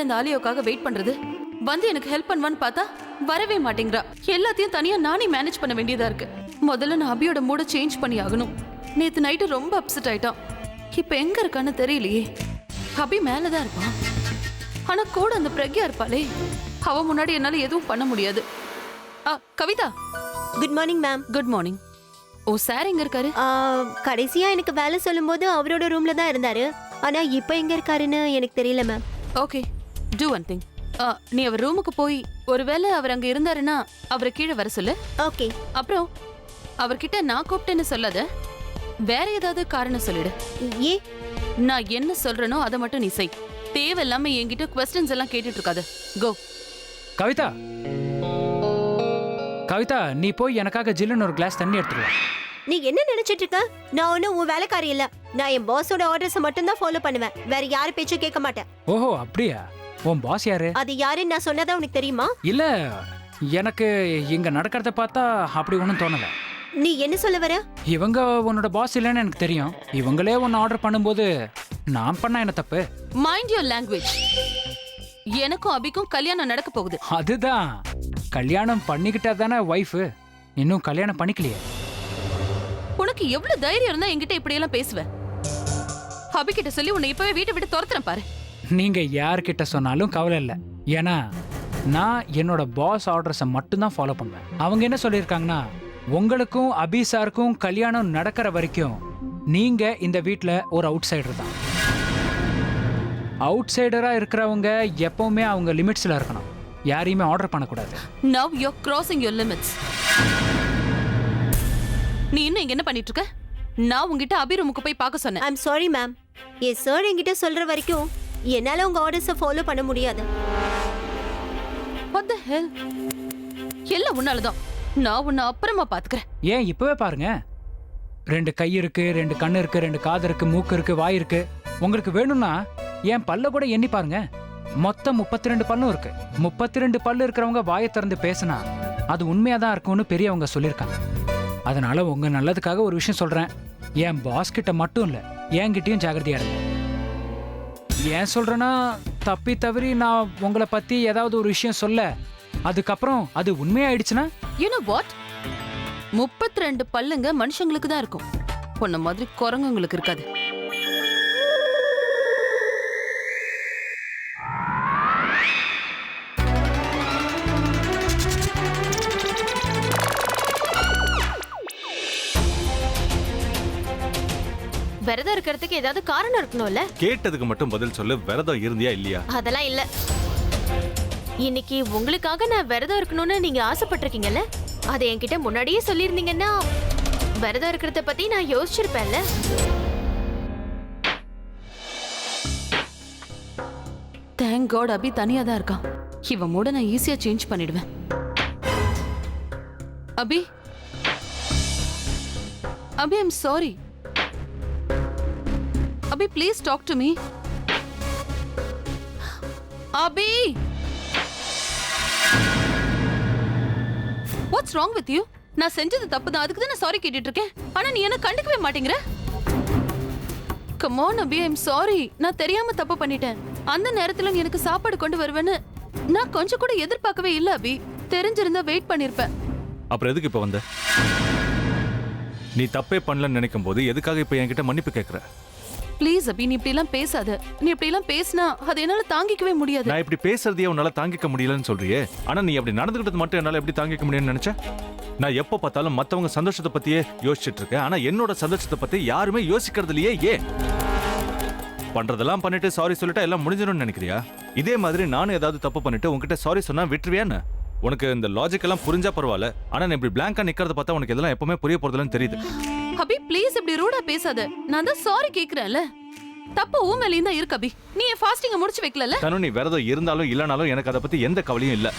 இந்த ஆலியோக்காக வெயிட் பண்றது? வந்து எனக்கு ஹெல்ப் பண்ணுவான்னு பார்த்தா வரவே மாட்டேங்கிறா. எல்லாத்தையும் தனியா நானே மேனேஜ் பண்ண வேண்டியதா இருக்கு. முதல்ல நான் அபியோட மூட சேஞ்ச் பண்ணி ஆகணும். நேத்து நைட்டு ரொம்ப அப்செட் ஆயிட்டான். இப்ப எங்க இருக்கான்னு தெரியலையே. அபி மேலதான் இருப்பான், ஆனா கூட அந்த பிரக்யா இருப்பாளே, அவ முன்னாடி என்னால எதுவும் பண்ண முடியாது. Kavitha. Good morning ma'am. Good morning. ஓ சார் எங்க இருக்காரு? கடைசியா எனக்கு வேலை சொல்லும்போது அவரோட ரூம்ல தான் இருந்தாரு. ஆனா இப்போ எங்க இருக்காருன்னு எனக்கு தெரியல ma'am. Okay, do one thing. நீ அவர் ரூமுக்கு போய் ஒருவேளை அவர் அங்க இருந்தாருன்னா அவரை கீழே வர சொல்லு. ஓகே. அப்புறம் அவர்கிட்ட நான் கூப்பிட்டேன்னு சொல்லாத, வேற ஏதாவது காரணம் சொல்லிடு. ஏ? நான் என்ன சொல்றேனோ அதை மட்டும் நீ செய். தேவையில்லாம என்கிட்ட क्वेश्चंस எல்லாம் கேட்டுட்டு இருக்காத. கோ. கவிதா, கவிதா, நீ போய் எனக்காக ஜில்லுன்னு ஒரு கிளாஸ் தண்ணி எடுத்துட்டு வா. நீ என்ன நினைச்சிட்டு இருக்க? நான் ஒன்னும் உன் வேலைக்காரி இல்ல. நான் என் பாஸோட ஆர்டர்ஸ் மட்டும் தான் ஃபாலோ பண்ணுவேன். வேற யாரு பேச்சும் கேட்க மாட்டேன். ஓஹோ, அப்படியா? உன் பாஸ் யாரு? அது யாருன்னு நான் சொன்னதா உனக்கு தெரியுமா? இல்ல, எனக்கு இங்க நடக்கிறத பார்த்தா அப்படி ஒன்றும் தோணல. நீ என்ன சொல்ல வர? இவங்க உன்னோட பாஸ் இல்லைன்னு எனக்கு தெரியும். இவங்களே ஒன்னு ஆர்டர் பண்ணும்போது நான் பண்ணா என்ன தப்பு? Mind your language. எனக்கும் அபிக்கும் கல்யாணம் நடக்க போகுது. அதுதான், கல்யாணம் பண்ணிக்கிட்டா தானே வைஃப். இன்னும் கல்யாணம் பண்ணிக்கலையே. உனக்கு எவ்வளவு தைரியம் இருந்தா என்கிட்ட இப்படி எல்லாம் பேசுவ? அபி கிட்ட சொல்லி உன்னை இப்பவே வீட்டை விட்டு துரத்துறேன் பாரு. நீங்க யார்கிட்ட சொன்னாலும் கவலை இல்லை. ஏன்னா நான் என்னோட பாஸ் ஆர்டர்ஸை மட்டும்தான் ஃபாலோ பண்ணுவேன். அவங்க என்ன சொல்லியிருக்காங்கன்னா, உங்களுக்கும் அபி சாருக்கும் கல்யாணம் நடக்கிற வரைக்கும் நீங்க இந்த வீட்டில் ஒரு அவுட் சைடர் தான். அவுட் சைடரா இருக்கிறவங்க எப்பவுமே அவங்க லிமிட்ஸ்ல இருக்கணும். யாரையுமே ஆர்டர் பண்ணக்கூடாது. Now you're crossing your limits. நீ இன்னும் இங்க என்ன பண்ணிட்டு இருக்க? நான் உங்ககிட்ட அபி ரூமுக்கு போய் பார்க்க சொன்னேன். I'm sorry ma'am. N sir என்கிட்ட சொல்ற வரைக்கும் என்னால உங்க ஆர்டர்ஸை ஃபாலோ பண்ண முடியாது. What the hell? எல்லாம் உன்னாலதான். நான் உன்னை அப்புறமா பாத்துக்கிறேன். ஏன் இப்பவே பாருங்க, 2 கை இருக்கு, 2 கண்ணு இருக்கு, 2 காது இருக்கு, மூக்கு இருக்கு, வாய் இருக்கு. உங்களுக்கு வேணும்னா என் பல்ல கூட எண்ணி பாருங்க. மொத்தம் 32 பல்லும் இருக்கு. 32 பல்லு இருக்கிறவங்க வாயை திறந்து பேசினா அது உண்மையா தான் இருக்கும்னு பெரியவங்க சொல்லியிருக்காங்க. அதனால உங்க நல்லதுக்காக ஒரு விஷயம் சொல்றேன். என் பாஸ் கிட்ட மட்டும் இல்ல, என்கிட்டயும் ஜாகிரதையா இருங்க. ஏன் சொல்றேன்னா, தப்பி தவறி நான் உங்களை பத்தி ஏதாவது ஒரு விஷயம் சொல்ல, அதுக்கப்புறம் அது உண்மையாயிடுச்சுன்னா, You know what? 32 பல்லுங்க மனுஷங்களுக்கு தான் இருக்கும். உன்ன மாதிரி குரங்குங்களுக்கு இருக்காது. விரதம் இருக்கிறதுக்கு ஏதாவது காரணம் இருக்கணும்ல? கேட்டதுக்கு மட்டும் பதில் சொல்லு. விரதம் இருந்தியா இல்லையா? அதெல்லாம் இல்ல. இன்னைக்கு உங்களுக்காக நான் விரதம் இருக்கணும்னு நீங்க ஆசைப்பட்டிருக்கீங்கல்ல, அதை என்கிட்ட முன்னாடியே சொல்லியிருந்தீங்கன்னா விரதம் இருக்கிறத பத்தி நான் யோசிச்சிருப்பேன்ல. Thank God அபி தனியா தான் இருக்கான். இவன் மூட நான் ஈஸியா சேஞ்ச் பண்ணிடுவேன். அபி, அபி, I'm sorry. Abhi, please talk to me. Abhi! What's wrong with you? நான் செஞ்சது தப்பு தான், அதுக்கு தான் நான் சாரி கேட்டுட்டு இருக்கேன். ஆனா நீ என்ன கண்டுக்கவே மாட்டேங்கிற. Come on Abhi, I'm sorry. நான் தெரியாம தப்பு பண்ணிட்டேன். அந்த நேரத்துல நீ எனக்கு சாப்பாடு கொண்டு வருவேன்னு நான் கொஞ்சம் கூட எதிர்பார்க்கவே இல்ல அபி. தெரிஞ்சிருந்தா வெயிட் பண்ணிருப்பேன். அப்புறம் எதுக்கு இப்ப வந்த? நீ தப்பே பண்ணலன்னு நினைக்கும் போது எதுக்காக இப்ப என்கிட்ட மன்னிப்பு கேட்கற? ப்ளீஸ் அபி, நீ இப்படி எல்லாம் பேசாத. நீ இப்படி எல்லாம் பேசினா அது என்னால தாங்கிக்கவே முடியாது. நான் இப்படி பேசுறதையே உன்னால தாங்கிக்க முடியலன்னு சொல்றியே, ஆனா நீ அப்படி நடந்துகிட்டது மட்டும் என்னால எப்படி தாங்கிக்க முடியும்னு நினைச்ச? நான் எப்போ பார்த்தாலும் மத்தவங்க சந்தோஷத்தை பத்தியே யோசிச்சுட்டு இருக்கேன். ஆனா என்னோட சந்தோஷத்தை பத்தி யாருமே யோசிக்கிறது இல்லையே. ஏன்? பண்றதெல்லாம் பண்ணிட்டு சாரி சொல்லிட்டா எல்லாம் முடிஞ்சிடும்னு நினைக்கிறியா? இதே மாதிரி நானும் ஏதாவது தப்பு பண்ணிட்டு உன்கிட்ட சாரி சொன்னா விட்டுருவியான்னு? உனக்கு இந்த லாஜிக் எல்லாம் புரிஞ்சா பரவாயில்ல, ஆனா நீ இப்படி பிளாங்கா நிக்கிறத பார்த்தா உனக்கு இதெல்லாம் எப்பவுமே புரிய போறதுலன்னு தெரியுது. அபி ப்ளீஸ் இப்படி ரூடா பேசாத. நான் தான் சாரி கேக்குறேன்ல. தப்பு உன் மேலயும் தான் இருக்கு அபி. நீ என் ஃபாஸ்டிங்க முடிச்சு வைக்கலல. தனு, நீ விரதம் இருந்தாலும் இல்லனாலும் எனக்கு அதை பத்தி எந்த கவலையும் இல்ல.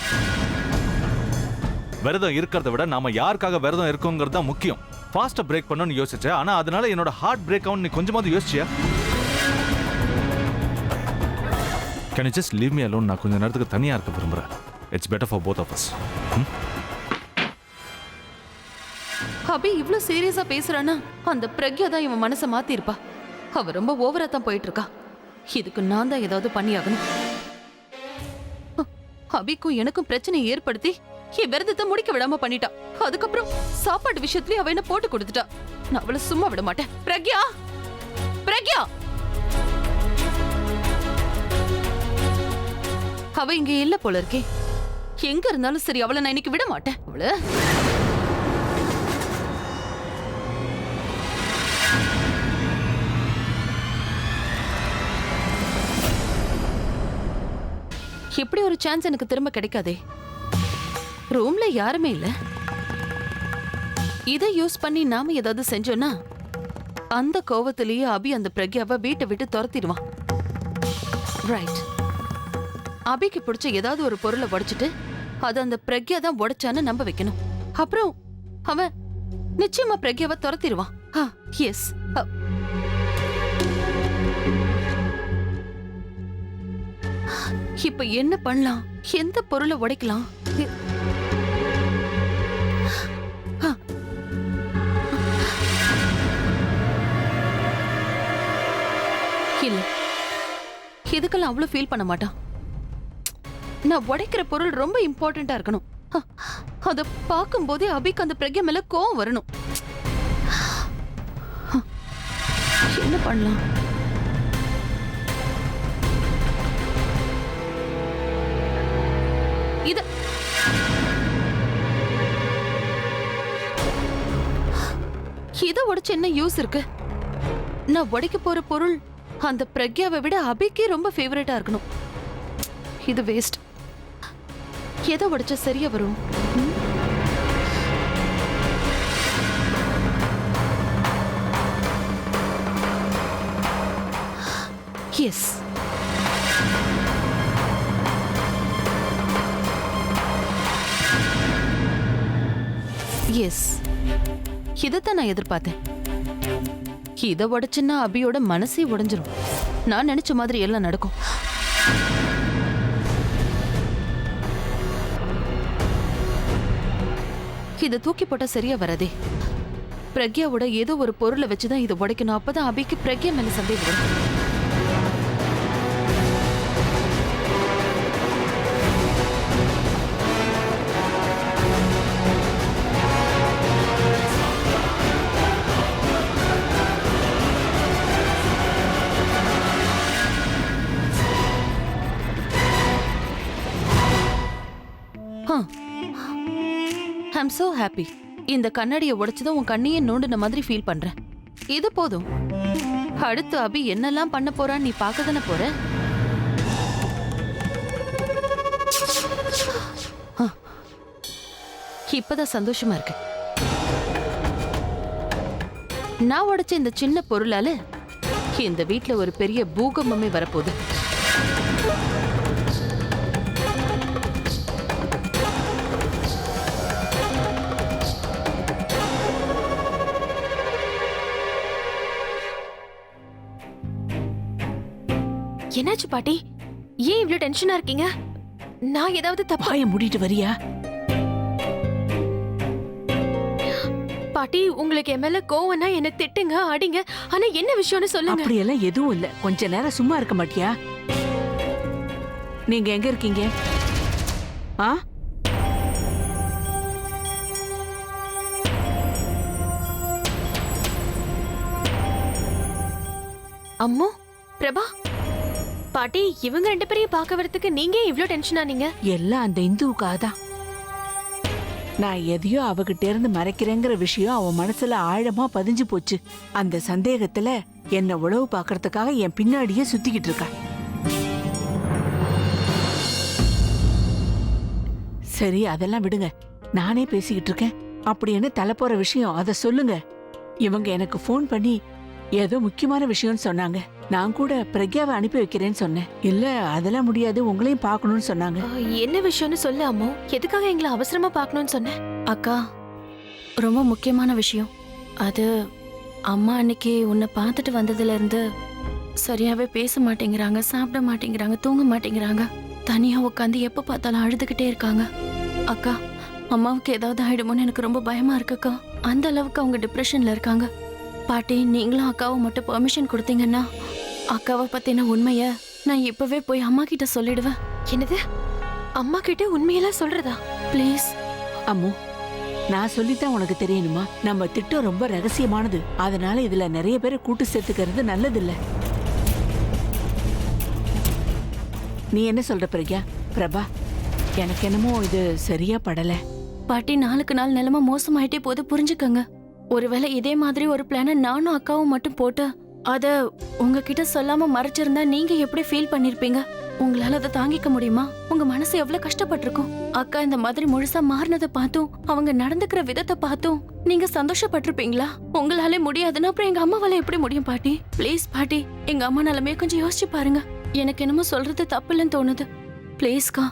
விரதம் இருக்கிறத விட நாம யாருக்காக விரதம் இருக்கோங்கிறது தான் முக்கியம். ஃபாஸ்டா பிரேக் பண்ணணும்னு யோசிச்ச, ஆனா அதனால என்னோட ஹார்ட் பிரேக் ஆகும் நீ கொஞ்சமாவது யோசிச்சியா? Can you just leave me alone? நான் கொஞ்ச நேரத்துக்கு தனியா இருக்க விரும்புறேன். It's better for both of us. அபி இவ்ளோ சீரியஸா பேசுறானா அந்த பிரக்யா தான் இவன் மனசை மாத்தி இருப்பா. அவ ரொம்ப ஓவரா தான் போயிட்டு இருக்கா. இதுக்கு நான் தான் ஏதாவது பண்ணியாகணும். அபிக்கும் எனக்கும் பிரச்சனை ஏற்படுத்தி என் விரதத்தை முடிக்க விடாம பண்ணிட்டா. அதுக்கப்புறம் சாப்பாடு விஷயத்துலயும் அவ என்ன போட்டு கொடுத்துட்டா. நான் அவளை சும்மா விட மாட்டேன். பிரக்யா, பிரக்யா, அவ இங்க இல்ல போல இருக்கே. எங்க இருந்தாலும் சரி, அவளை நான் இன்னைக்கு விட மாட்டேன். அவள இப்படி ஒரு சான்ஸ் எனக்கு திரும்ப கிடைக்காதே. ரூம்ல யாருமே இல்ல. இதை யூஸ் பண்ணி நாம ஏதாவது செஞ்சோம்னா அந்த கோவத்திலேயே அபி அந்த பிரக்யாவை வீட்டை விட்டு துரத்திடுவான். ரைட். அபிக்கு பிடிச்ச ஏதாவது ஒரு பொருளை உடைச்சிட்டு அது அந்த பிரக்யா தான் உடைச்சான்னு நம்ப வைக்கணும். அப்புறம் அவன் நிச்சயமா பிரக்யாவை துரத்திடுவான். எஸ். இப்ப என்ன பண்ணலாம்? எந்த பொருளை உடைக்கலாம்? இல்ல, இதுக்கெல்லாம் அவ்வளவு ஃபீல் பண்ண மாட்டான். நான் உடைக்கிற பொருள் ரொம்ப இம்பார்ட்டண்டா இருக்கணும். அத பார்க்கும் போதே அபிக்கு அந்த பிரக்யா மேல கோவம் வரணும். என்ன பண்ணலாம்? இத உடைச்சு என்ன யூஸ் இருக்கு? நான் உடைக்க போற பொருள் அந்த பிரக்யாவை விட அபிக்கே ரொம்ப ஃபேவரட்டா இருக்கணும். இது வேஸ்ட். எதை உடைச்சா சரியா வரும்? எஸ். எஸ், இதைத்தான் நான் எதிர்பார்த்தேன். இதை உடைச்சுன்னா அபியோட மனசே உடைஞ்சிரும். நான் நினைச்ச மாதிரி எல்லாம் நடக்கும். இதை தூக்கி போட்டா சரியா வராதே. பிரக்யாவோட ஏதோ ஒரு பொருளை வச்சுதான் இதை உடைக்கணும். அப்பதான் அபிக்கு பிரக்யா மேல சந்தேகம் வரும். I'm so happy. இந்த கண்ணாடியை உடைச்சதும் உன் கண்ணையே நோண்டுன மாதிரி ஃபீல் பண்றேன். இது போதும். அடுத்து அபி என்னெல்லாம் பண்ண போறான்னு நீ பார்க்க தானே போற. இப்பதான் சந்தோஷமா இருக்கு. நான் உடைச்ச இந்த சின்ன பொருளால இந்த வீட்ல ஒரு பெரிய பூகம்பமே வரப்போகுது. என்னாச்சு பாட்டி? ஏன் இவ்ளோ டென்ஷனா இருக்கீங்க? நான் ஏதாவது வாயை மூடிட்டு வரியா? பாட்டி, உங்களுக்கு என் மேல கோவம்னா என்ன திட்டுங்க, அடிங்க. ஆனா என்ன விஷயம்னு சொல்லுங்க. அப்படியெல்லாம் எதுவும் இல்ல. கொஞ்ச நேரம் சும்மா இருக்க மாட்டியா? நீங்க எங்க இருக்கீங்க? ஆ? அம்மோ, பிரபா, பாட்டி, இவங்க ரெண்டு பேரையும் பார்க்க வரதுக்கு நீங்க இவ்ளோ டென்ஷன் ஆனீங்க? எல்லாம் அந்த இந்துவுக்காக தான். நான் எதையோ அவகிட்ட இருந்து மறைக்கிறேங்கிற விஷயம் அவன் மனசுல ஆழமா பதிஞ்சு போச்சு. அந்த சந்தேகத்துல என்ன உளவு பாக்குறதுக்காக என் பின்னாடியே சுத்திக்கிட்டு இருக்கா. சரி, அதெல்லாம் விடுங்க. நானே பேசிக்கிட்டு இருக்கேன். அப்படி என்ன தலை போற விஷயம், அதை சொல்லுங்க. இவங்க எனக்கு ஃபோன் பண்ணி ஏதோ முக்கியமான விஷயம்னு சொன்னாங்க. நான் கூட பிரக்யாவை அனுப்பி வைக்கிறேன்னு சொன்னேன். இல்ல, அதெல்லாம் முடியாது, உங்களையும் பார்க்கணும்னு சொன்னாங்க. என்ன விஷயம்னு சொல்லு அம்மோ. எதுக்காக எங்களை அவசரமா பார்க்கணும்னு சொன்னேன்? அக்கா, ரொம்ப முக்கியமான விஷயம். அது அம்மா அன்னைக்கு உன்னை பார்த்துட்டு வந்ததுல இருந்து சரியாவே பேச மாட்டேங்கிறாங்க, சாப்பிட மாட்டேங்கிறாங்க, தூங்க மாட்டேங்கிறாங்க. தனியா உட்காந்து எப்ப பார்த்தாலும் அழுதுகிட்டே இருக்காங்க. அக்கா, அம்மாவுக்கு ஏதாவது ஆயிடுமோன்னு எனக்கு ரொம்ப பயமா இருக்குக்கா. அந்த அளவுக்கு அவங்க டிப்ரெஷன்ல இருக்காங்க. பாட்டி, நீங்களும் அக்காவை மட்டும் பெர்மிஷன் கொடுத்தீங்கன்னா அக்காவை பத்தின உண்மைய நான் இப்பவே போய் அம்மா கிட்ட சொல்லிடுவேன். என்னது? அம்மா கிட்ட உண்மையெல்லாம் சொல்றதா? ப்ளீஸ். அம்மு, நான் சொல்லித்தான் உனக்கு தெரியணுமா? நம்ம திட்டம் ரொம்ப ரகசியமானது. அதனால இதுல நிறைய பேரை கூட்டு சேர்த்துக்கிறது நல்லதில்ல. நீ என்ன சொல்ற பிரக்யா? பிரபா, எனக்கு என்னமோ இது சரியா படல. பாட்டி, நாளுக்கு நாள் நிலைமை மோசமாயிட்டே போது, புரிஞ்சுக்கங்க. ஒருவேளை இதே மாதிரி ஒரு பிளானை நானும் அக்காவும் மட்டும் போட்டு அத உங்ககிட்ட சொல்லாம மறைச்சிருந்தா நீங்க எப்படி ஃபீல் பண்ணிருப்பீங்க? உங்களால அதை தாங்கிக்க முடியுமா? உங்க மனசு எவ்வளவு கஷ்டப்பட்டிருக்கும். அக்கா இந்த மாதிரி முழுசா மாறினதை பார்த்தும் அவங்க நடந்துக்கிற விதத்தை பார்த்தும் நீங்க சந்தோஷப்பட்டிருப்பீங்களா? உங்களாலே முடியாதுன்னா அப்புறம் எங்க அம்மாவால எப்படி முடியும் பாட்டி? ப்ளீஸ் பாட்டி, எங்க அம்மா நிலைமையை கொஞ்சம் யோசிச்சு பாருங்க. எனக்கு என்னமோ சொல்றது தப்பு இல்லைன்னு தோணுது. ப்ளீஸ்க்கா,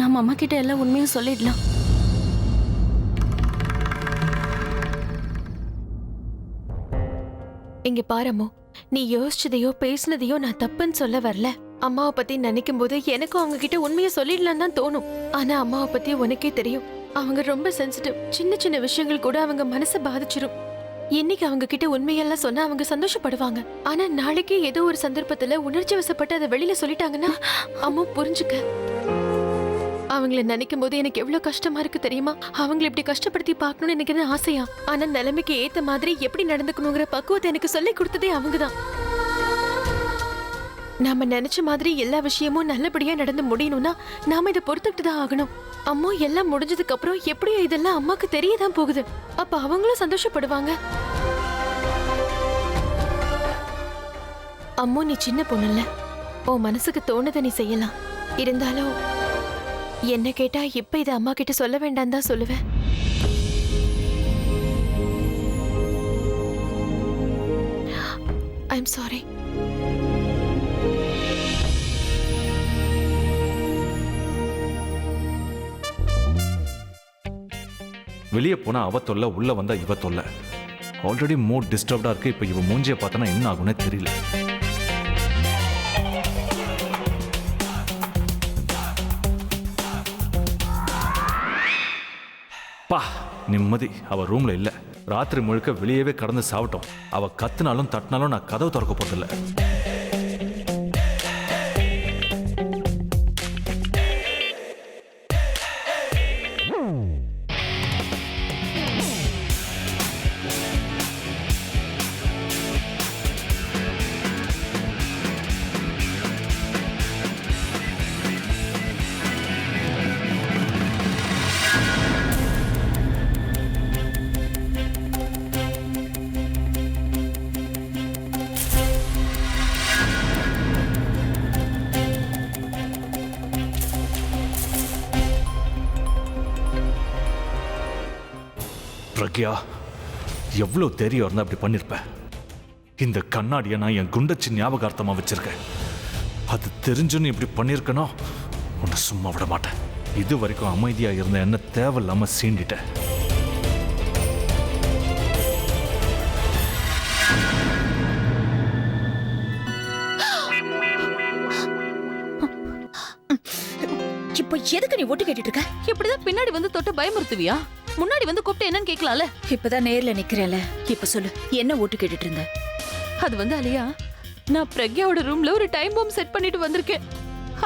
நம்ம அம்மா கிட்ட எல்லா உண்மையும் சொல்லிடலாம். இங்க பாரம்மோ, நீ யோசிச்சதையோ பேசினதையோ நான் தப்புன்னு சொல்ல வரல. அம்மாவை பத்தி நினைக்கும் போது எனக்கும் அவங்க கிட்ட உண்மையை சொல்லிடலாம் தான் தோணும். ஆனா அம்மாவை பத்தி உனக்கே தெரியும், அவங்க ரொம்ப சென்சிட்டிவ். சின்ன சின்ன விஷயங்கள் கூட அவங்க மனசை பாதிச்சிரும். இன்னைக்கு அவங்க கிட்ட உண்மையெல்லாம் சொன்னா அவங்க சந்தோஷப்படுவாங்க. ஆனா நாளைக்கு ஏதோ ஒரு சந்தர்ப்பத்துல உணர்ச்சி வசப்பட்டு அதை வெளியில சொல்லிட்டாங்கன்னா அம்மா புரிஞ்சுக்க. அவங்கள நினைக்கும் போது எனக்கு எவ்வளவு கஷ்டமா இருக்கு தெரியுமா? அவங்களை இப்படி கஷ்டப்படுத்தி பார்க்கணும்னு எனக்கு என்ன ஆசையா? ஆனா நிலைமைக்கு ஏத்த மாதிரி எப்படி நடந்துக்கணுங்கிற பக்குவத்தை எனக்கு சொல்லி கொடுத்ததே அவங்கதான். நாம நினைச்ச மாதிரி எல்லா விஷயமும் நல்லபடியா நடந்து முடியணும்னா நாம இதை பொறுத்துக்கிட்டு தான் ஆகணும். அம்மா எல்லாம் முடிஞ்சதுக்கு அப்புறம் எப்படியோ இதெல்லாம் அம்மாக்கு தெரியதான் போகுது. அப்ப அவங்களும் சந்தோஷப்படுவாங்க. அம்மு, நீ சின்ன பொண்ணுல்ல, உன் மனசுக்கு தோணுதை நீ செய்யலாம். இருந்தாலும் என்ன கேட்டா இப்ப இதை அம்மா கிட்ட சொல்ல வேண்டாம் தான் சொல்லுவேன். I am sorry. வெளியே போனா அவ தொல்லை, உள்ள வந்தா இவ தொல்லை. ஆல்ரெடி மூட் டிஸ்டர்ப்டா இருக்கு. இப்ப இவ மூஞ்சிய பார்த்தனா என்ன ஆகும்னே தெரியல. பா, நிம்மதி. அவ ரூம்ல இல்ல. ராத்திரி முழுக்க வெளியவே கடந்து சாப்பிட்டோம். அவ கத்துனாலும் தட்டினாலும் நான் கதவு திறக்க போறதில்ல. பிரக்யா, எவ்வளவு தைரியம் இருந்தா அப்படி பண்ணிருப்பேன். இந்த கண்ணாடியை நான் என் குண்டச்சி ஞாபகார்த்தமா வச்சிருக்கேன். அது தெரிஞ்சுன்னு இப்படி பண்ணிருக்கணும். உன்னை சும்மா விட மாட்டேன். இது வரைக்கும் அமைதியா இருந்த என்ன தேவையில்லாம சீண்டிட்டேன். இப்போ எதுக்கு நீ ஒட்டு கேட்டுட்டு இருக்க? இப்படிதான் பின்னாடி வந்து தொட்டு பயமுறுத்துவியா? முன்னாடி வந்து கூப்பிட்டு என்னன்னு கேட்கலாம்ல. இப்பதான் நேர்ல நிக்கிறேல, இப்ப சொல்லு, என்ன ஒட்டு கேட்டுட்டு இருந்த? அது வந்து அலியா, நான் பிரக்யாவோட ரூம்ல ஒரு டைம் பாம் செட் பண்ணிட்டு வந்திருக்கேன்.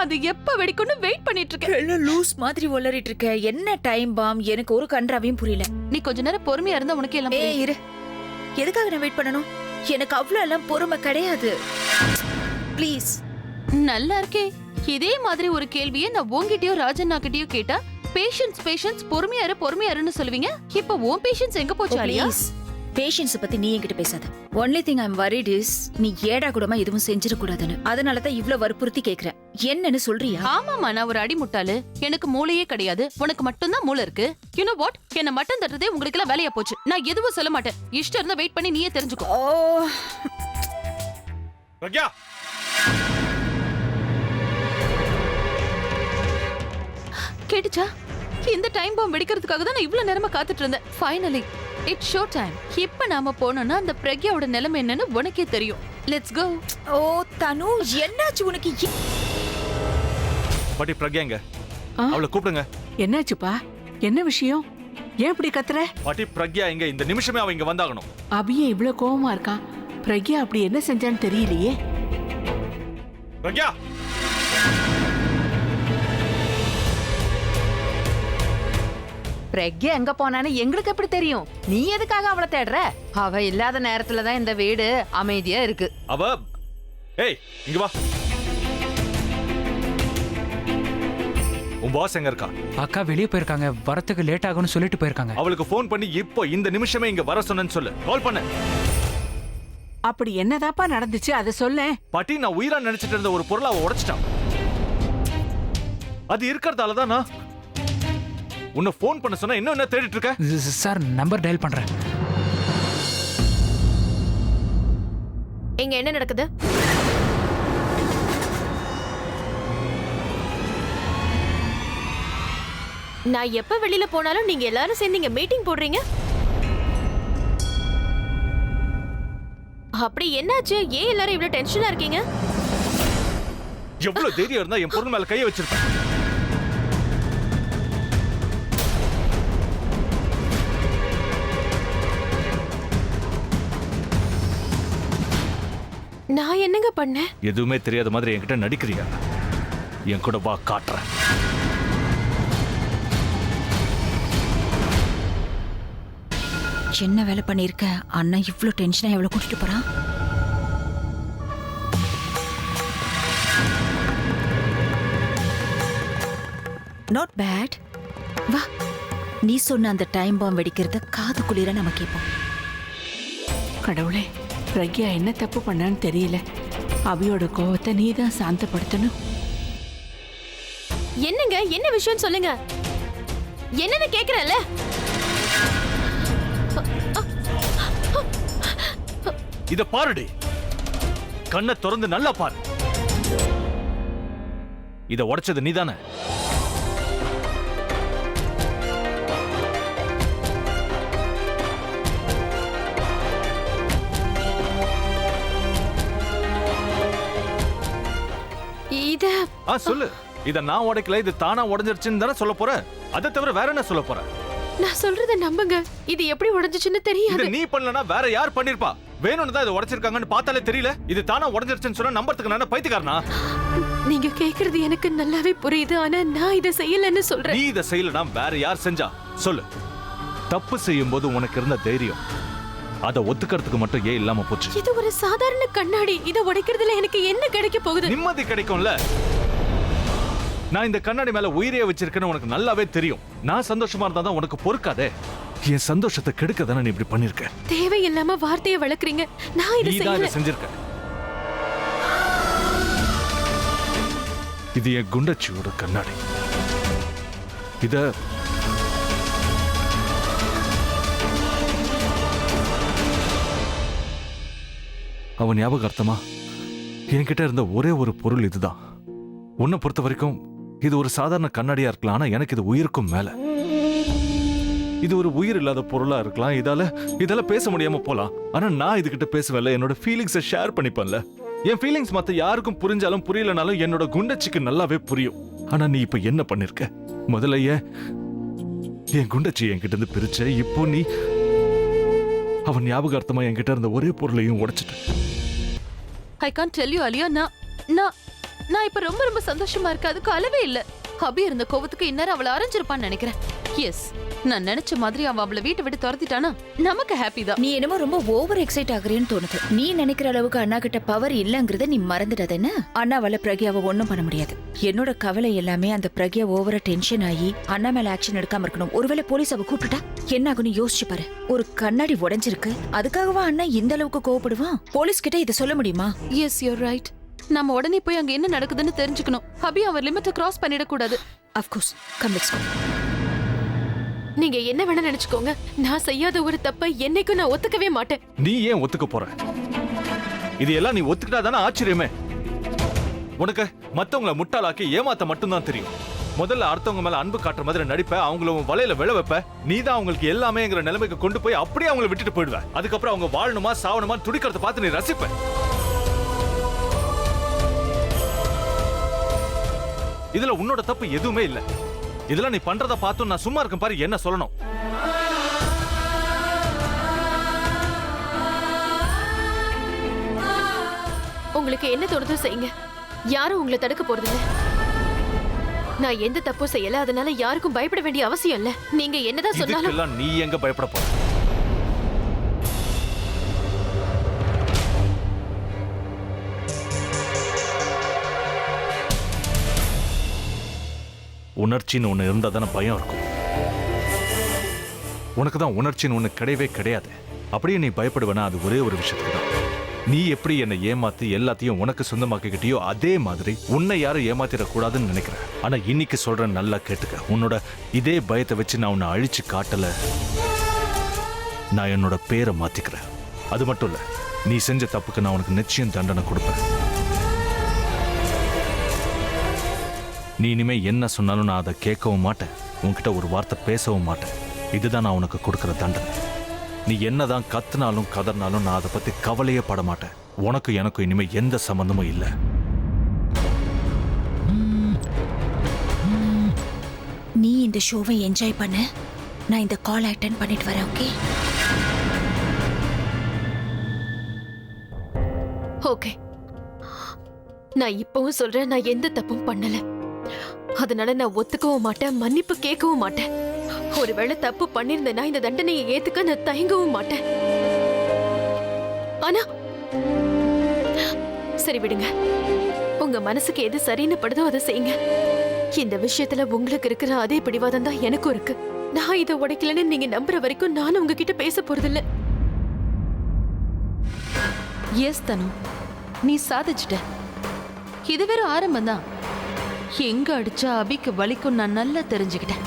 அது எப்ப வெடிக்கும்னு வெயிட் பண்ணிட்டு இருக்கேன். எல்லாம் லூஸ் மாதிரி ஒல்லறிட்டு இருக்க. என்ன டைம் பாம்? எனக்கு ஒரு கன்றாவையும் புரியல. நீ கொஞ்ச நேரம் பொறுமையா இருந்தா உனக்கு எல்லாம் ஏய் இரு, எதுக்காக நான் வெயிட் பண்ணணும்? எனக்கு அவ்வளவு எல்லாம் பொறுமை கிடையாது. ப்ளீஸ். நல்லா இருக்கே. இதே மாதிரி ஒரு கேள்வியை நான் உங்ககிட்டயோ ராஜண்ணா கிட்டயோ கேட்டா பேஷன்ஸ் பொறுமையாருன்னு சொல்லுவீங்க. இப்ப உன் பேஷன்ஸ் எங்க போச்சு அலியா? பேஷன்ஸ் பத்தி நீ என்கிட்ட பேசாத. Only thing I am worried is நீ ஏடா கூடமா எதுவும் செஞ்சிட கூடாதுன்னு. அதனாலதான் இவ்ளோ வற்புறுத்தி கேக்குறேன். என்னன்னு சொல்றியா? ஆமாமா, நான் ஒரு அடி முட்டாளு. எனக்கு மூளையே கிடையாது. உனக்கு மட்டும்தான் மூளை இருக்கு. You know what? என்ன மட்டன் தட்டுறதே உங்களுக்கு எல்லாம் வேலையா போச்சு. நான் எதுவும் சொல்ல மாட்டேன். இஷ்டம் இருந்தா வெயிட் பண்ணி நீயே தெரிஞ்சுக்கோ. ஓ பிரக்யா, கேட்டுச்சா? இந்த டைம் பாம் வெடிக்கிறதுக்காக தான் நான் இவ்வளவு நேரமா காத்துட்டு இருந்தேன். Finally it's show time. இப்ப நாம போனோம்னா அந்த பிரக்யாவோட நிலைமை என்னன்னு உனக்கே தெரியும். Let's go. ஓ தனு, என்னாச்சு உனக்கு? பாட்டி, பிரக்யா எங்க? அவளை கூப்பிடுங்க. என்னாச்சுப்பா? என்ன விஷயம்? ஏன் இப்படி கத்துற? பாட்டி, பிரக்யா எங்க? இந்த நிமிஷமே அவ இங்க வந்தாகணும். அபியே இவ்ளோ கோவமா இருக்கான். பிரக்யா அப்படி என்ன செஞ்சான்னு தெரியலையே. பிரக்யா, பிரக்யா எங்க போனான்னு எங்களுக்கு எப்படி தெரியும்? நீ எதுக்காக அவளை தேடுற? அவ இல்லாத நேரத்துல தான் இந்த வீடு அமைதியா இருக்கு. அவ ஏய் இங்க வா. உன் பாஸ் எங்க இருக்கா? அக்கா வெளியே போயிருக்காங்க, வரத்துக்கு லேட் ஆகும்னு சொல்லிட்டு போயிருக்காங்க. அவளுக்கு ஃபோன் பண்ணி இப்போ இந்த நிமிஷமே இங்க வர சொன்னேன்னு சொல்லு. கால் பண்ணு. அப்படி என்னதாப்பா நடந்துச்சு அதை சொல்லேன். பாட்டி, நான் உயிரா நினைச்சிட்டு இருந்த ஒரு பொருளை அவ உடைச்சிட்டான். அது இருக்கிறதால தான் நான் உன்னை ஃபோன் பண்ண சொன்னா இன்னும் என்ன தேடிட்டு இருக்க? சார் நம்பர் டயல் பண்றேன். இங்க என்ன நடக்குது? நான் எப்ப வெளியில போனாலும் நீங்க எல்லாரும் சேர்ந்து இங்க மீட்டிங் போடுறீங்க. அப்படி என்னாச்சு? ஏன் எல்லாரும் இவ்வளவு டென்ஷனா இருக்கீங்க? எவ்வளவு தைரியம் இருந்தா என் பொருள் மேல கையை வச்சிருக்க? நான் என்னங்க பண்ணேன்? எதுவுமே தெரியாத மாதிரி என்கிட்ட நடிக்கிறியா? என் கூட வா, காட்டுறேன். என்ன வேலை பண்ணிருக்க? அண்ணா இவ்ளோ டென்ஷனா எவ்வளவு கூட்டிட்டு போறான்? Not bad. வா, நீ சொன்ன அந்த டைம் பாம் வெடிக்கிறத காது குளிர நம்ம கேட்போம். கடவுளே, பிரக்யா என்ன தப்பு பண்ணான்னு தெரியல. அபியோட கோவத்தை நீ தான் சாந்தப்படுத்தணும். என்னங்க, என்ன விஷயம் சொல்லுங்க. என்னன்னு கேக்குறேன்ல. இத பாருடி, கண்ணை திறந்து நல்லா பாரு. இத உடைச்சது நீதானே? சொல்லு. இத நான் உடைக்கல, இது தானா உடைஞ்சிருச்சுன்னு தானே சொல்ல போற? அதை தவிர வேற என்ன சொல்ல போற? நான் சொல்றத நம்புங்க. இது எப்படி உடைஞ்சிச்சுன்னு தெரியாது. இது நீ பண்ணலனா வேற யார் பண்ணிருப்பா? வேணும்னு தான் இத உடைச்சிருக்காங்கன்னு பார்த்தாலே தெரியல. இது தானா உடைஞ்சிருச்சுன்னு சொன்னா நம்பறதுக்கு நான் பைத்தியக்காரனா? நீங்க கேக்குறது எனக்கு நல்லாவே புரியுது. ஆனா நான் இத செய்யலன்னு சொல்றேன். நீ இத செய்யலனா வேற யார் செஞ்சா? சொல்லு. தப்பு செய்யும் போது உனக்கு இருந்த தைரியம் அத ஒத்துக்கிறதுக்கு மட்டும் ஏன் இல்லாம போச்சு? இது ஒரு சாதாரண கண்ணாடி. இத உடைக்கிறதுல எனக்கு என்ன கிடைக்க போகுது? நிம்மதி கிடைக்கும்ல. நான் இந்த கண்ணாடி மேல உயிரையே வச்சிருக்கேன்னு உனக்கு நல்லாவே தெரியும். நான் சந்தோஷமா இருந்தா தான் உனக்கு பொறுக்காதே. என் சந்தோஷத்தை கெடுக்க தானே நீ இப்படி பண்ணிருக்க. தேவையில்லாம வார்த்தையை வளர்க்கறீங்க. நான் இத செஞ்சிருக்க. இது என் குண்டச்சியோட கண்ணாடி. இத அவன் ஞாபகார்த்தமா என்கிட்ட இருந்த ஒரே ஒரு பொருள் இதுதான். உன்னை பொறுத்த வரைக்கும் இது ஒரு சாதாரண கண்ணாடியா இருக்கலாம். ஆனா எனக்கு இது உயிருக்கும் மேல. இது ஒரு உயிர் இல்லாத பொருளா இருக்கலாம். இதால பேச முடியாம போலாம். ஆனா நான் இதுகிட்ட பேசுவேன்ல, என்னோட ஃபீலிங்ஸை ஷேர் பண்ணிப்பேன்ல. என் ஃபீலிங்ஸ் மத்த யாருக்கும் புரிஞ்சாலும் புரியலனாலும் என்னோட குண்டச்சிக்கு நல்லாவே புரியும். ஆனா நீ இப்ப என்ன பண்ணிருக்க? முதல்ல என் குண்டச்சி என்கிட்ட இருந்து பிரிச்ச. இப்போ நீ அவன் ஞாபகார்த்தமா என்கிட்ட இருந்த ஒரே பொருளையும் உடைச்சிட்ட. I can't tell you Alia. நான் இப்ப ரொம்ப ரொம்ப சந்தோஷமா இருக்கு. அதுக்கு அளவே இல்ல. அபி இருந்த கோவத்துக்கு இந்நேரம் அவளை அரைஞ்சிருப்பான்னு நினைக்கிறேன். எஸ், நான் நினைச்ச மாதிரி அவளை வீட்டை விட்டு துரத்திட்டானா நமக்கு ஹாப்பி தான். நீ என்னமோ ரொம்ப ஓவர் எக்ஸைட் ஆகுறேன்னு தோணுது. நீ நினைக்கிற அளவுக்கு அண்ணா கிட்ட பவர் இல்லங்கறத நீ மறந்துடாத. என்ன அண்ணாவால பிரக்யாவை ஒண்ணும் பண்ண முடியாது. என்னோட கவலை எல்லாமே அந்த பிரக்யா ஓவரா டென்ஷன் ஆகி அண்ணா மேல ஆக்ஷன் எடுக்காம இருக்கணும். ஒருவேளை போலீஸ் அவ கூப்பிட்டா என்ன ஆகும்னு யோசிச்சு பாரு. ஒரு கண்ணாடி உடைஞ்சிருக்கு, அதுக்காகவா அண்ணா இந்த அளவுக்கு கோவப்படுவான்? போலீஸ் கிட்ட இதை சொல்ல முடியுமா? Yes, you're right. நம்ம உடனே போய் அங்க என்ன நடக்குதுன்னு தெரிஞ்சுக்கணும். அபி அவர் லிமிட்டை கிராஸ் பண்ணிட கூடாது. Of course, come let's go. நீங்க என்ன வேணா நினைச்சுக்கோங்க. நான் செய்யாத ஒரு தப்பை என்னைக்கும் நான் ஒத்துக்கவே மாட்டேன். நீ ஏன் ஒத்துக்க போற? இது எல்லாம் நீ ஒத்துக்கிட்டா தானே ஆச்சரியமே. உனக்கு மத்தவங்களை முட்டாளாக்கி ஏமாத்த மட்டும்தான் தெரியும். முதல்ல அடுத்தவங்க மேல அன்பு காட்டுற மாதிரி நடிப்ப, அவங்கள வலையில விழ வைப்ப. நீ தான் அவங்களுக்கு எல்லாமேங்கிற நிலைமைக்கு கொண்டு போய் அப்படியே அவங்களை விட்டுட்டு போயிடுவ. அதுக்கப்புறம் அவங்க வாழணுமா சாவணுமா துடிக்கிறத பார்த்து நீ ரசிப்ப. இதுல உன்னோட தப்பு எதுவுமே இல்ல. இதெல்லாம் நீ பண்றத பார்த்து நான் சும்மா இருக்கேன் பாரு. என்ன சொல்லணும்? உங்களுக்கு என்ன தோணுதோ செய்யுங்க. யாரும் உங்களை தடுக்க போறது இல்ல. நான் எந்த தப்பும் செய்யல, அதனால யாருக்கும் பயப்பட வேண்டிய அவசியம் இல்ல. நீங்க என்னதான் சொன்னாலும் இதுக்கெல்லாம் நீ எங்க பயப்பட போற? உணர்ச்சின்னு ஒண்ணு இருந்தா தானே பயம் இருக்கும். உனக்கு தான் உணர்ச்சின்னு ஒண்ணு கிடையவே கிடையாது. அப்படியே நீ பயப்படுவேனா அது ஒரே ஒரு விஷயத்துக்கு தான். நீ எப்படி என்னை ஏமாத்தி எல்லாத்தையும் உனக்கு சொந்தமாக்கிக்கிட்டியோ அதே மாதிரி உன்னை யாரும் ஏமாத்திடக்கூடாதுன்னு நினைக்கிறேன். ஆனா இன்னைக்கு சொல்றேன், நல்லா கேட்டுக்க. உன்னோட இதே பயத்தை வச்சு நான் உன்னை அழிச்சு காட்டல, நான் என்னோட பேரை மாத்திக்கிறேன். அது மட்டும் இல்ல, நீ செஞ்ச தப்புக்கு நான் உனக்கு நிச்சயம் தண்டனை கொடுப்பேன். நீ இனிமே என்ன சொன்னாலும் நான் அதை கேட்கவும் மாட்டேன், உன்கிட்ட ஒரு வார்த்தை பேசவும் மாட்டேன். இதுதான் நான் உனக்கு கொடுக்கிற தண்டனை. நீ என்னதான் கத்துனாலும் கதறினாலும் நான் அதை பத்தி கவலையே பட மாட்டேன். உனக்கு எனக்கும் இனிமே எந்த சம்பந்தமும் இல்லை. நீ இந்த ஷோவை என்ஜாய் பண்ண, நான் இந்த கால் அட்டெண்ட் பண்ணிட்டு வரேன். ஓகே? ஓகே. நான் இப்பவும் சொல்றேன், நான் எந்த தப்பும் பண்ணல. அதனால நான் ஒத்துக்கவும் மாட்டேன், மன்னிப்பு கேட்கவும் மாட்டேன். ஒருவேளை தப்பு பண்ணிருந்தேன்னா இந்த தண்டனையை ஏத்துக்க நான் தயங்கவும் மாட்டேன். ஆனா சரி விடுங்க, உங்க மனசுக்கு எது சரின்னு படுதோ அதை செய்யுங்க. இந்த விஷயத்துல உங்களுக்கு இருக்கிற அதே பிடிவாதம் தான் எனக்கும் இருக்கு. நான் இதை உடைக்கலன்னு நீங்க நம்புற வரைக்கும் நானும் உங்ககிட்ட பேச போறதில்ல. எஸ் தனு, நீ சாதிச்சிட்ட. இது வெறும் ஆரம்பம் தான். எங்க அடிச்சா அபிக்கு வலிக்கும் நான் நல்லா தெரிஞ்சுக்கிட்டேன்.